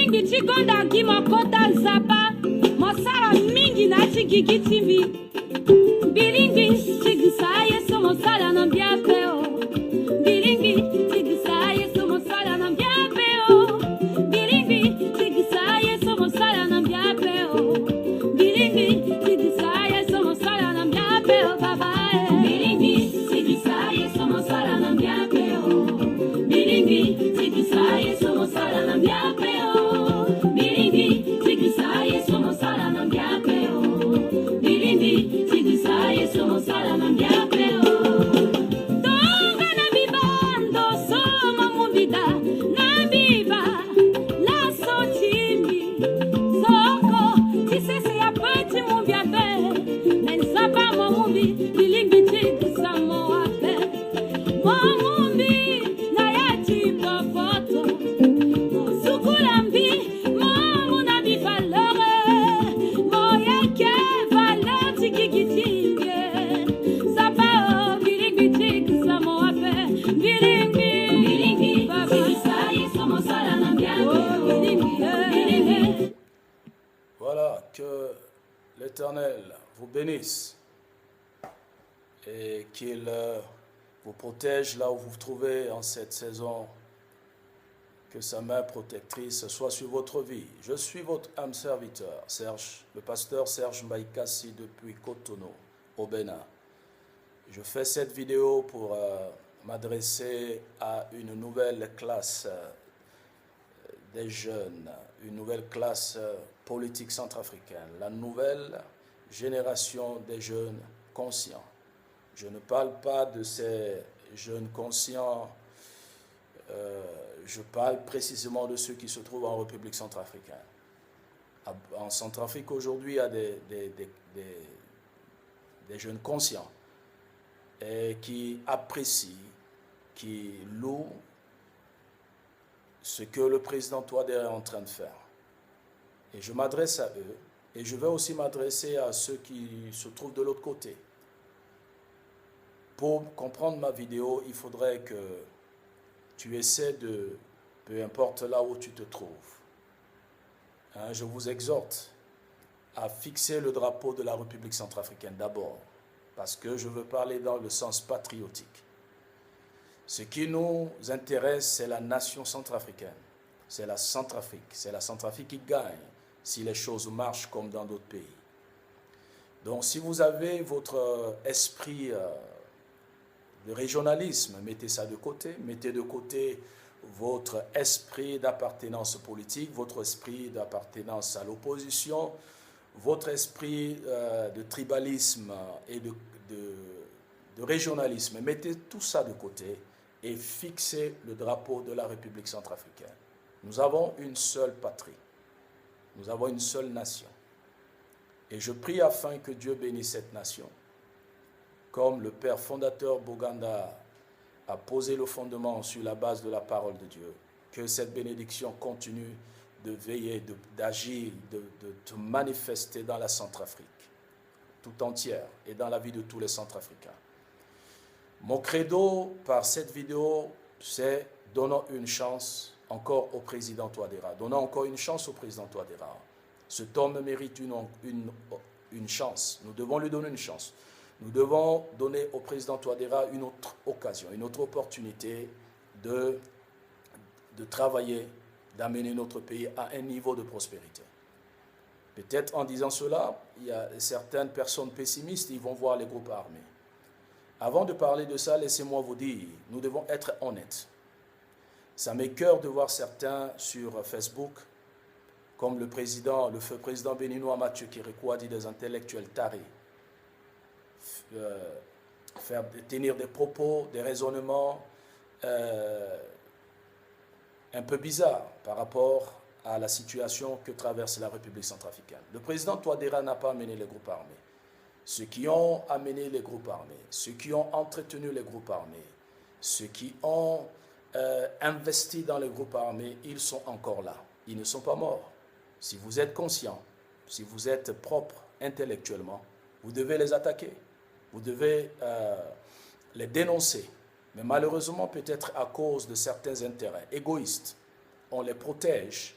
bilingi chigonda kimakota zapa mosala mingi na chikiki timbi bilingi chigisa yeso mosala na mbiapeo bilingi chigisa yeso mosala na mbiapeo bilingi chigisa yeso mosala na mbiapeo bilingi chigisa yeso mosala na mbiapeo baba bilingi chigisa yeso mosala na mbiapeo bilingi chigisa yeso mosala na mbiapeo bilingi chigisa yeso mosala na mbiapeo bilingi chigisa yeso mosala na mbiapeo tonga na bibando soma mubida na biba la sochimi soko chisese ya pati mumbiabe mensapa momubi bilingi chigisa moabe momumbi na yati popoto sukulambi momu na bivalore moyeke valeur chikikitinge sapao bilingi chigisa moabe bilingi bilingi chigisa yeso mosala na mbiabe bilingi. Voilà, que l'Éternel vous bénisse et qu'il vous protège là où vous vous trouvez en cette saison, que sa main protectrice soit sur votre vie. Je suis votre âme serviteur, Serge, le pasteur Serge Mbaïkassi depuis Cotonou, au Bénin. Je fais cette vidéo pour m'adresser à une nouvelle classe des jeunes, une nouvelle classe politique centrafricaine, la nouvelle génération des jeunes conscients. Je ne parle pas de ces jeunes conscients, je parle précisément de ceux qui se trouvent en République centrafricaine. En Centrafrique aujourd'hui, il y a des jeunes conscients et qui apprécient, qui louent ce que le président Touadéra est en train de faire. Et je m'adresse à eux, et je vais aussi m'adresser à ceux qui se trouvent de l'autre côté. Pour comprendre ma vidéo, il faudrait que tu essaies de, peu importe là où tu te trouves, hein, je vous exhorte à fixer le drapeau de la République centrafricaine d'abord, parce que je veux parler dans le sens patriotique. Ce qui nous intéresse, c'est la nation centrafricaine, c'est la Centrafrique qui gagne si les choses marchent comme dans d'autres pays. Donc si vous avez votre esprit de régionalisme, mettez ça de côté, mettez de côté votre esprit d'appartenance politique, votre esprit d'appartenance à l'opposition, votre esprit de tribalisme et de régionalisme. Mettez tout ça de côté et fixez le drapeau de la République centrafricaine. Nous avons une seule patrie, nous avons une seule nation. Et je prie afin que Dieu bénisse cette nation. Comme le père fondateur Boganda a posé le fondement sur la base de la parole de Dieu, que cette bénédiction continue de veiller, d'agir, de manifester dans la Centrafrique tout entière et dans la vie de tous les Centrafricains. Mon credo par cette vidéo, c'est donnons une chance encore au président Touadéra. Donnons encore une chance au président Touadéra. Cet homme mérite une chance. Nous devons lui donner une chance. Nous devons donner au président Touadéra une autre occasion, une autre opportunité de travailler, d'amener notre pays à un niveau de prospérité. Peut-être en disant cela, il y a certaines personnes pessimistes, ils vont voir les groupes armés. Avant de parler de ça, laissez-moi vous dire, nous devons être honnêtes. Ça m'écoeure de voir certains sur Facebook, comme le feu président béninois Mathieu Kérékou a dit des intellectuels tarés, tenir des propos, des raisonnements un peu bizarres par rapport à la situation que traverse la République centrafricaine. Le président Touadéra n'a pas amené les groupes armés. Ceux qui ont amené les groupes armés, ceux qui ont entretenu les groupes armés, ceux qui ont investi dans les groupes armés, ils sont encore là. Ils ne sont pas morts. Si vous êtes conscient, si vous êtes propre intellectuellement, vous devez les attaquer. Vous devez les dénoncer. Mais malheureusement, peut-être à cause de certains intérêts égoïstes, on les protège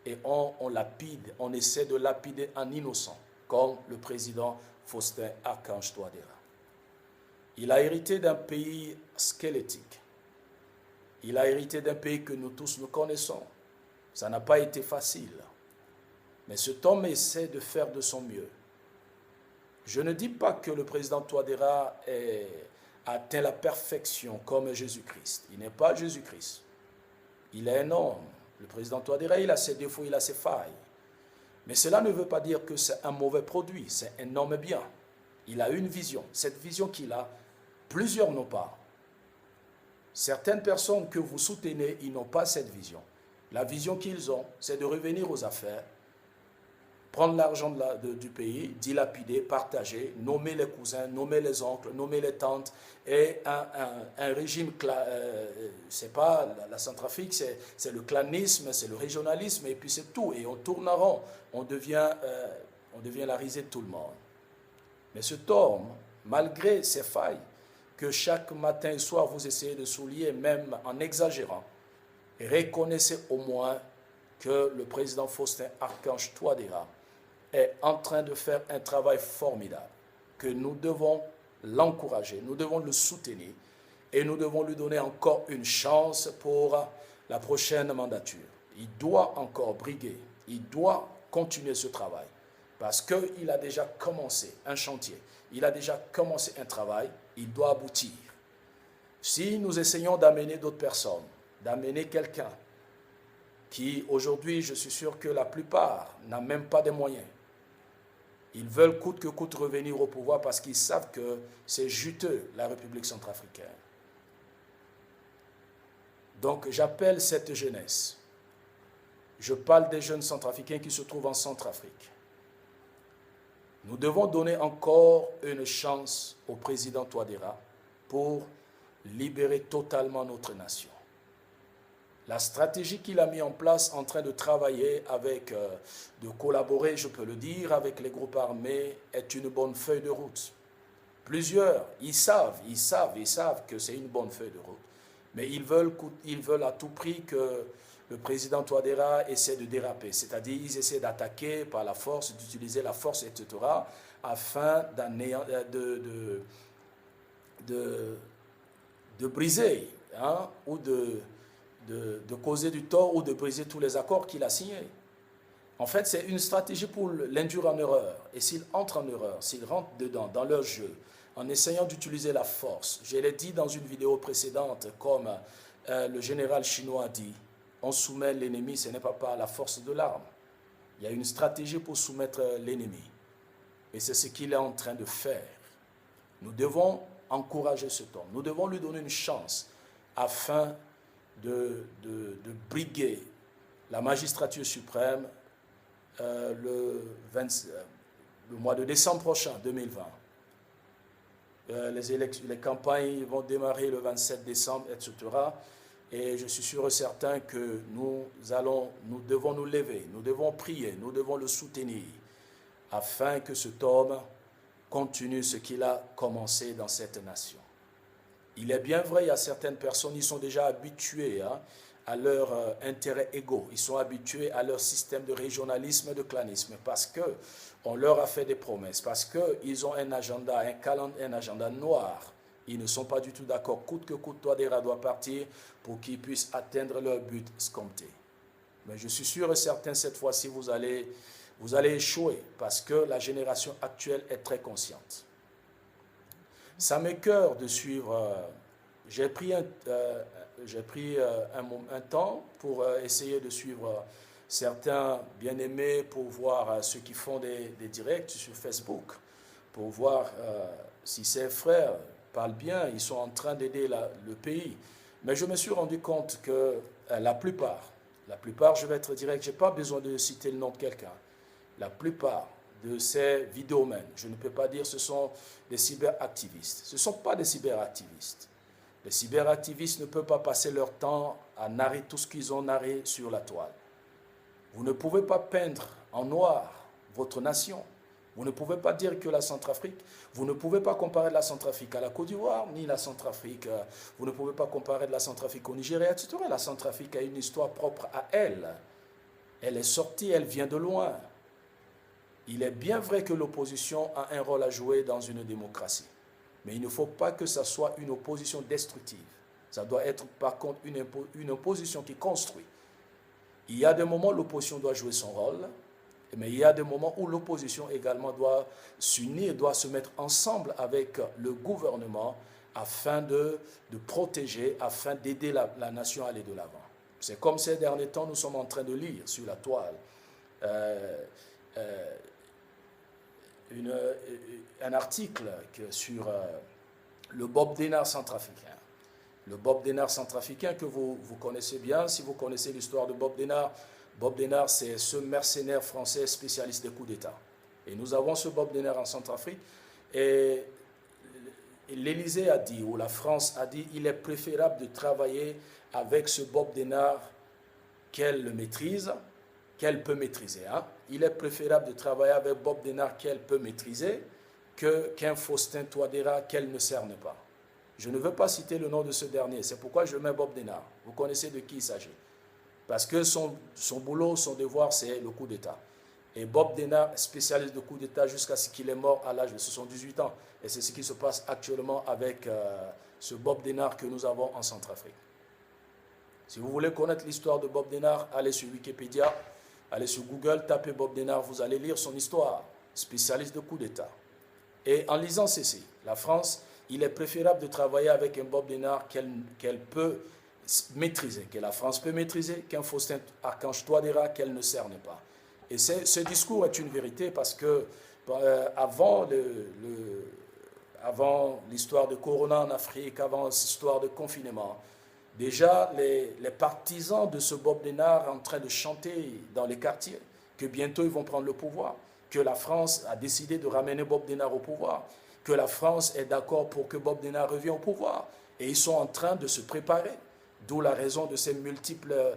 et on lapide, on essaie de lapider un innocent, comme le président Faustin Archange Touadéra. Il a hérité d'un pays squelettique. Il a hérité d'un pays que nous tous nous connaissons. Ça n'a pas été facile. Mais cet homme essaie de faire de son mieux. Je ne dis pas que le président Touadéra a atteint la perfection comme Jésus-Christ. Il n'est pas Jésus-Christ. Il est un homme. Le président Touadéra, il a ses défauts, il a ses failles. Mais cela ne veut pas dire que c'est un mauvais produit. C'est un homme bien. Il a une vision. Cette vision qu'il a, plusieurs n'ont pas. Certaines personnes que vous soutenez, ils n'ont pas cette vision. La vision qu'ils ont, c'est de revenir aux affaires, prendre l'argent du pays, dilapider, partager, nommer les cousins, nommer les oncles, nommer les tantes, et un régime, c'est pas la Centrafrique, c'est le clanisme, c'est le régionalisme, et puis c'est tout, et on tourne en rond, on devient la risée de tout le monde. Mais cet homme, malgré ses failles, que chaque matin et soir vous essayez de souligner, même en exagérant, reconnaissez au moins que le président Faustin Archange Touadéra est en train de faire un travail formidable, que nous devons l'encourager, nous devons le soutenir et nous devons lui donner encore une chance pour la prochaine mandature. Il doit encore briguer, il doit continuer ce travail parce qu'il a déjà commencé un chantier, il a déjà commencé un travail, il doit aboutir. Si nous essayons d'amener d'autres personnes, d'amener quelqu'un qui, aujourd'hui, je suis sûr que la plupart n'a même pas de moyens. Ils veulent coûte que coûte revenir au pouvoir parce qu'ils savent que c'est juteux, la République centrafricaine. Donc, j'appelle cette jeunesse. Je parle des jeunes centrafricains qui se trouvent en Centrafrique. Nous devons donner encore une chance au président Touadéra pour libérer totalement notre nation. La stratégie qu'il a mis en place en train de travailler avec, de collaborer, je peux le dire, avec les groupes armés est une bonne feuille de route. Plusieurs, ils savent que c'est une bonne feuille de route. Mais ils veulent à tout prix que le président Touadéra essaie de déraper. C'est-à-dire, ils essaient d'attaquer par la force, d'utiliser la force, etc., afin de briser ou de causer du tort ou de briser tous les accords qu'il a signés. En fait, c'est une stratégie pour l'induire en erreur. Et s'il entre en erreur, s'il rentre dedans, dans leur jeu, en essayant d'utiliser la force, je l'ai dit dans une vidéo précédente, comme le général chinois a dit, on soumet l'ennemi, ce n'est pas par la force de l'arme. Il y a une stratégie pour soumettre l'ennemi. Et c'est ce qu'il est en train de faire. Nous devons encourager cet homme. Nous devons lui donner une chance afin de briguer la magistrature suprême le mois de décembre prochain, 2020. Les campagnes vont démarrer le 27 décembre, etc. Et je suis sûr et certain que nous devons nous lever, nous devons prier, nous devons le soutenir afin que cet homme continue ce qu'il a commencé dans cette nation. Il est bien vrai, il y a certaines personnes, ils sont déjà habitués à leur intérêt égaux. Ils sont habitués à leur système de régionalisme et de clanisme parce qu'on leur a fait des promesses, parce qu'ils ont un agenda, un agenda noir. Ils ne sont pas du tout d'accord. Coûte que coûte, Touadéra doit partir pour qu'ils puissent atteindre leur but escompté. Mais je suis sûr et certain, cette fois-ci, vous allez échouer parce que la génération actuelle est très consciente. Ça m'écoeure de suivre. J'ai pris un temps pour essayer de suivre certains bien-aimés pour voir ceux qui font des directs sur Facebook, pour voir si ces frères parlent bien, ils sont en train d'aider le pays. Mais je me suis rendu compte que la plupart, je vais être direct, je n'ai pas besoin de citer le nom de quelqu'un, la plupart de ces vidéomènes, je ne peux pas dire ce sont des cyberactivistes. Ce ne sont pas des cyberactivistes. Les cyberactivistes ne peuvent pas passer leur temps à narrer tout ce qu'ils ont narré sur la toile. Vous ne pouvez pas peindre en noir votre nation. Vous ne pouvez pas dire que la Centrafrique, vous ne pouvez pas comparer la Centrafrique à la Côte d'Ivoire, ni la Centrafrique, vous ne pouvez pas comparer de la Centrafrique au Nigeria, etc. La Centrafrique a une histoire propre à elle. Elle est sortie, elle vient de loin. Il est bien vrai que l'opposition a un rôle à jouer dans une démocratie. Mais il ne faut pas que ça soit une opposition destructive. Ça doit être par contre une opposition qui construit. Il y a des moments où l'opposition doit jouer son rôle, mais il y a des moments où l'opposition également doit s'unir, doit se mettre ensemble avec le gouvernement afin de protéger, afin d'aider la nation à aller de l'avant. C'est comme ces derniers temps, nous sommes en train de lire sur la toile un article sur le Bob Denard centrafricain. Le Bob Denard centrafricain que vous connaissez bien, si vous connaissez l'histoire de Bob Denard, c'est ce mercenaire français spécialiste des coups d'État. Et nous avons ce Bob Denard en Centrafrique. Et l'Élysée a dit, ou la France a dit, il est préférable de travailler avec ce Bob Denard qu'elle le maîtrise, qu'elle peut maîtriser. Hein? Il est préférable de travailler avec Bob Denard qu'elle peut maîtriser qu'un Faustin Touadéra qu'elle ne cerne pas. Je ne veux pas citer le nom de ce dernier, c'est pourquoi je mets Bob Denard. Vous connaissez de qui il s'agit. Parce que son boulot, son devoir, c'est le coup d'État. Et Bob Denard, spécialiste de coup d'État jusqu'à ce qu'il est mort à l'âge de 78 ans. Et c'est ce qui se passe actuellement avec ce Bob Denard que nous avons en Centrafrique. Si vous voulez connaître l'histoire de Bob Denard, allez sur Wikipédia, allez sur Google, tapez Bob Denard, vous allez lire son histoire, spécialiste de coup d'État. Et en lisant ceci, la France, il est préférable de travailler avec un Bob Denard qu'elle peut maîtriser, que la France peut maîtriser, qu'un Faustin Archange Touadéra qu'elle ne cerne pas. Et ce discours est une vérité parce que avant l'histoire de Corona en Afrique, avant l'histoire de confinement, déjà les partisans de ce Bob Denard en train de chanter dans les quartiers que bientôt ils vont prendre le pouvoir, que la France a décidé de ramener Bob Denard au pouvoir, que la France est d'accord pour que Bob Denard revienne au pouvoir. Et ils sont en train de se préparer. D'où la raison de ces multiples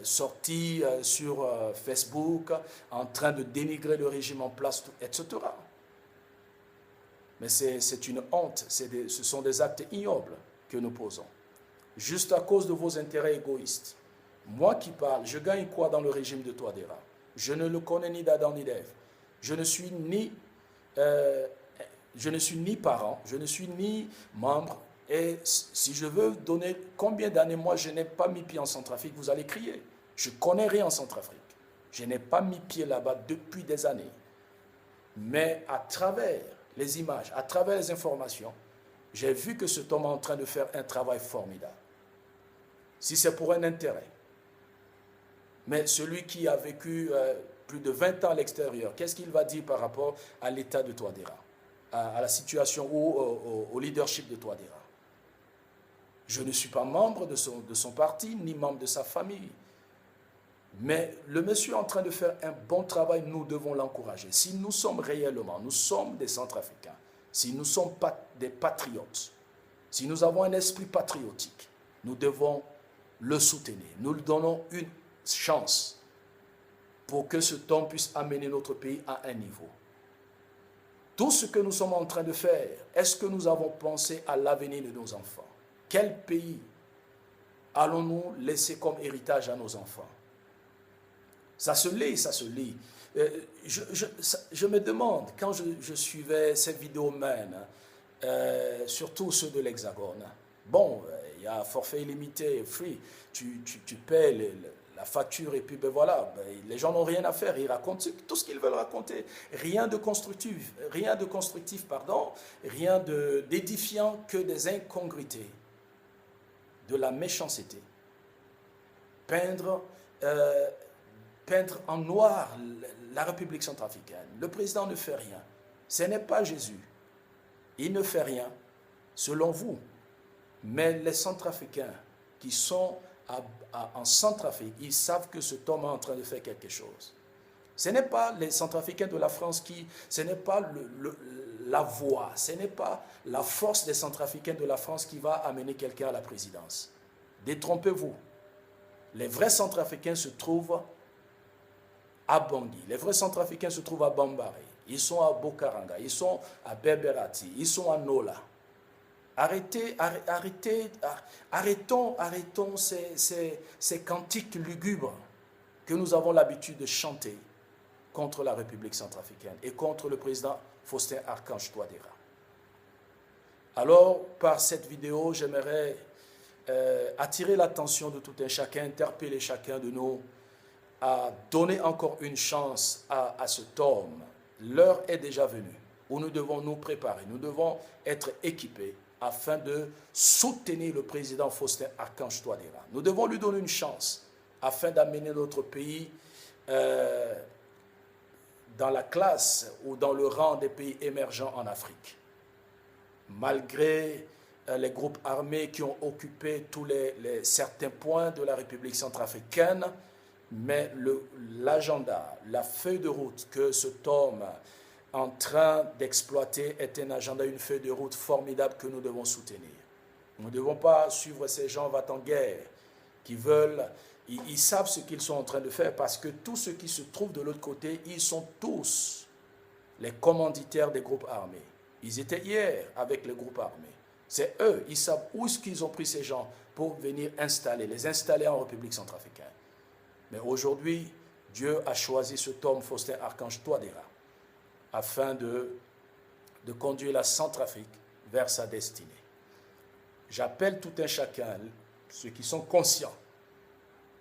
sorties sur Facebook, en train de dénigrer le régime en place, etc. Mais c'est une honte, ce sont des actes ignobles que nous posons. Juste à cause de vos intérêts égoïstes. Moi qui parle, je gagne quoi dans le régime de Touadéra? Je ne le connais ni d'Adam ni d'Ève. Je ne suis ni parent, je ne suis ni membre. Et si je veux donner combien d'années, moi, je n'ai pas mis pied en Centrafrique, vous allez crier. Je ne connais rien en Centrafrique. Je n'ai pas mis pied là-bas depuis des années. Mais à travers les images, à travers les informations, j'ai vu que cet homme est en train de faire un travail formidable. Si c'est pour un intérêt. Mais celui qui a vécu plus de 20 ans à l'extérieur, qu'est-ce qu'il va dire par rapport à l'état de Touadéra, à la situation ou au leadership de Touadéra? Je ne suis pas membre de son parti, ni membre de sa famille. Mais le monsieur est en train de faire un bon travail, nous devons l'encourager. Si nous sommes réellement, nous sommes des Centrafricains, si nous sommes des patriotes, si nous avons un esprit patriotique, nous devons le soutenir. Nous lui donnons une chance pour que cet homme puisse amener notre pays à un niveau. Tout ce que nous sommes en train de faire, est-ce que nous avons pensé à l'avenir de nos enfants? Quel pays allons-nous laisser comme héritage à nos enfants? Ça se lit, ça se lit. Je me demande, quand je suivais ces vidéos même, surtout ceux de l'Hexagone, bon, il y a forfait illimité, free, tu paies la facture et puis ben voilà, les gens n'ont rien à faire, ils racontent tout ce qu'ils veulent raconter. Rien de constructif, rien d'édifiant que des incongruités, de la méchanceté. Peindre en noir la République centrafricaine. Le président ne fait rien. Ce n'est pas Jésus. Il ne fait rien, selon vous. Mais les Centrafricains qui sont en Centrafrique, ils savent que cet homme est en train de faire quelque chose. Ce n'est pas les Centrafricains de la France ce n'est pas la voix, ce n'est pas la force des Centrafricains de la France qui va amener quelqu'un à la présidence. Détrompez-vous. Les vrais Centrafricains se trouvent à Bangui, les vrais Centrafricains se trouvent à Bambari, ils sont à Bokaranga, ils sont à Berberati, ils sont à Nola. Arrêtons ces cantiques lugubres. que nous avons l'habitude de chanter contre la République centrafricaine et contre le président Faustin Archange Touadéra. Alors, par cette vidéo, j'aimerais attirer l'attention de tout un chacun, interpeller chacun de nous à donner encore une chance à cet homme. L'heure est déjà venue où nous devons nous préparer, nous devons être équipés afin de soutenir le président Faustin Archange Touadéra. Nous devons lui donner une chance afin d'amener notre pays dans la classe ou dans le rang des pays émergents en Afrique. Malgré les groupes armés qui ont occupé tous certains points de la République centrafricaine, mais l'agenda, la feuille de route que cet homme est en train d'exploiter est un agenda, une feuille de route formidable que nous devons soutenir. Nous ne devons pas suivre ces gens va-t-en-guerre qui veulent, ils savent ce qu'ils sont en train de faire parce que tous ceux qui se trouvent de l'autre côté, ils sont tous les commanditaires des groupes armés. Ils étaient hier avec les groupes armés. C'est eux, ils savent où est-ce qu'ils ont pris ces gens pour venir les installer en République centrafricaine. Mais aujourd'hui, Dieu a choisi cet homme, Faustin Archange Touadéra, afin de conduire la Centrafrique vers sa destinée. J'appelle tout un chacun, ceux qui sont conscients.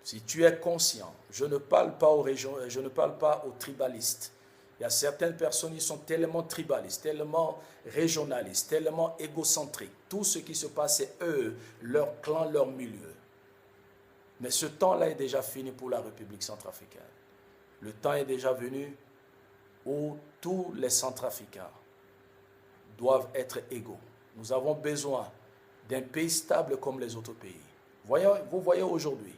Si tu es conscient, je ne parle pas aux régions, je ne parle pas aux tribalistes. Il y a certaines personnes qui sont tellement tribalistes, tellement régionalistes, tellement égocentriques. Tout ce qui se passe, c'est eux, leur clan, leur milieu. Mais ce temps-là est déjà fini pour la République centrafricaine. Le temps est déjà venu où tous les Centrafricains doivent être égaux. Nous avons besoin d'un pays stable comme les autres pays. Vous voyez aujourd'hui,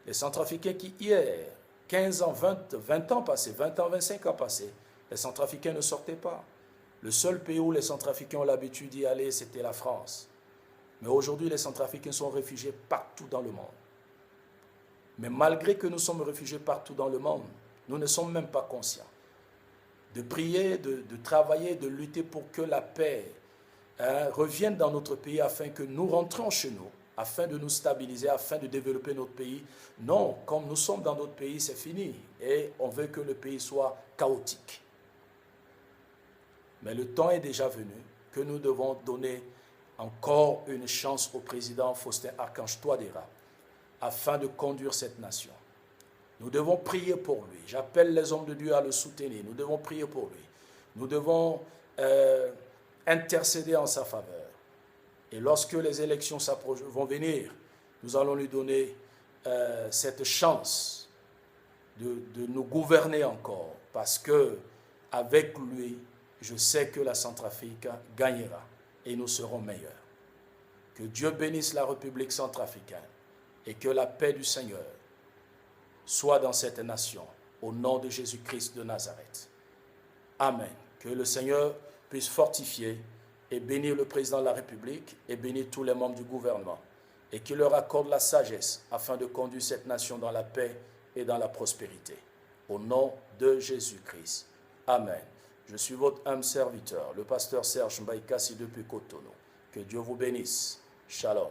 les Centrafricains qui hier, 15 ans, 20 ans passés, 20 ans, 25 ans passés, les Centrafricains ne sortaient pas. Le seul pays où les Centrafricains ont l'habitude d'y aller, c'était la France. Mais aujourd'hui, les Centrafricains sont réfugiés partout dans le monde. Mais malgré que nous sommes réfugiés partout dans le monde, nous ne sommes même pas conscients de prier, de travailler, de lutter pour que la paix revienne dans notre pays afin que nous rentrions chez nous, afin de nous stabiliser, afin de développer notre pays. Non, comme nous sommes dans notre pays, c'est fini. Et on veut que le pays soit chaotique. Mais le temps est déjà venu que nous devons donner encore une chance au président Faustin Archange Touadéra afin de conduire cette nation. Nous devons prier pour lui. J'appelle les hommes de Dieu à le soutenir. Nous devons prier pour lui. Nous devons intercéder en sa faveur. Et lorsque les élections vont venir, nous allons lui donner cette chance de nous gouverner encore. Parce que avec lui, je sais que la Centrafrique gagnera et nous serons meilleurs. Que Dieu bénisse la République centrafricaine et que la paix du Seigneur soit dans cette nation, au nom de Jésus-Christ de Nazareth. Amen. Que le Seigneur puisse fortifier et bénir le président de la République et bénir tous les membres du gouvernement et qu'il leur accorde la sagesse afin de conduire cette nation dans la paix et dans la prospérité. Au nom de Jésus-Christ. Amen. Je suis votre humble serviteur, le pasteur Serge Mbaïkassi depuis Cotonou. Que Dieu vous bénisse. Shalom.